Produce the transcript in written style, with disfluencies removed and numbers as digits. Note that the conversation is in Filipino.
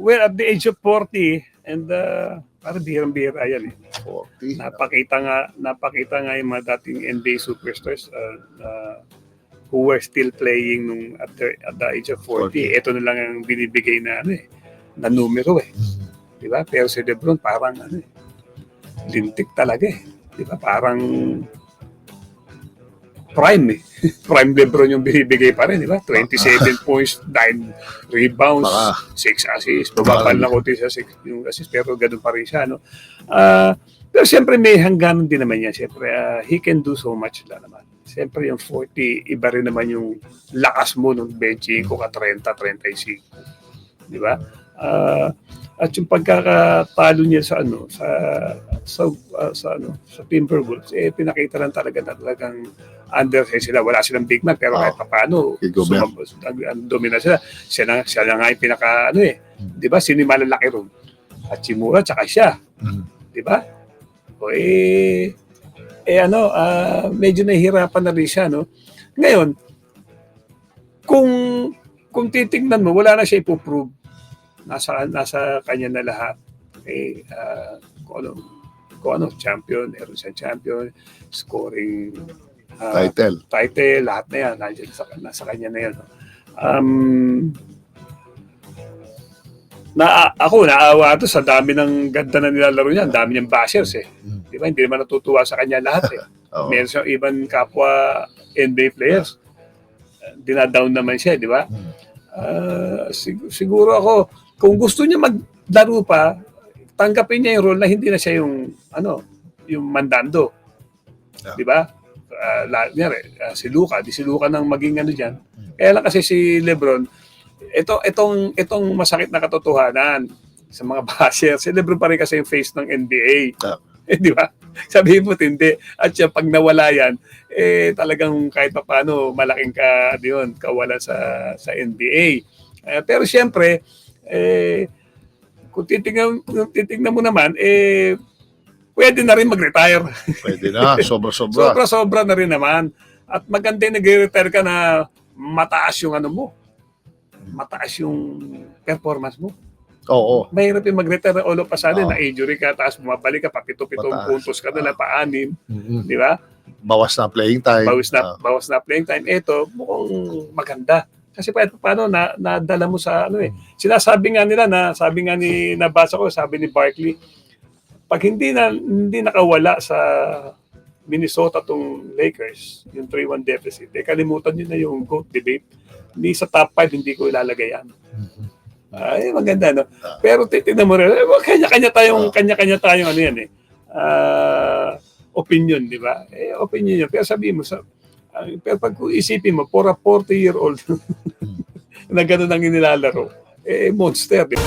Well, at the age of 40, and parang bihirang-bihira yan eh. 40. Napakita nga yung mga dating NBA superstars who were still playing at the age of 40. 40. Ito na lang ang binibigay na na numero eh. Di ba? Pero si LeBron parang lintik talaga eh. Di ba? Parang prime eh. Prime LeBron yung binibigay pa rin, di ba? 27 points, 9 rebounds, 6 assists. Bababal na konti sa 6 yung assist, pero ganun pa rin siya, no? Pero siyempre may hangganan din naman yan. Siyempre, he can do so much lang naman. Siyempre yung 40, iba rin naman yung lakas mo nung benching ko ka 30, 35. Di ba? At yung pagkakatalo niya sa Timberwolves, pinakita lang talaga na talagang undersized sila. Wala silang big man, pero kahit paano, domina sila. Siya na nga yung pinaka, di ba? Sino yung malalaki ron? Hachimura, tsaka siya. Di ba? O medyo nahihirapan na rin siya, no? Ngayon, kung titingnan mo, wala na siya ipoprove. Nasa kanya na lahat. Kung ano, champion, meron siyang champion, scoring, title, lahat na yan. Nasa kanya na yan. Ako, naawa ito sa dami ng ganda na nilalaro niya. Ang dami niyang bashers eh. Di ba? Hindi naman natutuwa sa kanya lahat eh. Meron siyang ibang kapwa NBA players. Dinadown naman siya, di ba? Siguro ako, kung gusto niya maglaro pa, tanggapin niya yung role na hindi na siya yung mandando. Di ba? Si Luka nang maging dyan. Kaya lang kasi si LeBron, itong masakit na katotohanan sa mga basher, si LeBron pa rin kasi yung face ng NBA. Di ba? Sabihin mo hindi. At siya, pag nawala yan, talagang kahit pa paano, malaking kawala sa NBA. Pero siyempre, kung titignan mo naman, pwede na rin mag-retire. Pwede na, sobra-sobra. Sobra-sobra na rin naman. At maganda yung nag-retire ka na mataas yung mataas yung performance mo. Oo. Mahirap yung mag-retire all of a sudden, na injury ka, tapos bumabalik ka, pa 7 puntos ka na, pa 6. Di ba? Bawas na playing time. Bawas na playing time. Ito, mukhang maganda. Kasi paano nadala mo sa sinasabi nga nila sabi nga nabasa ko, sabi ni Barkley, pag hindi nakawala sa Minnesota tong Lakers, yung 3-1 deficit, kalimutan nyo na yung GOAT debate. Hindi sa top 5, hindi ko ilalagay yan. Ay, maganda, no? Pero titignan mo rin, kanya-kanya tayong opinion, di ba? Opinion yun. Pero sabihin mo, pero pag isipin mo, for a 40-year-old na gano'n ang inilalaro, monster, di ba?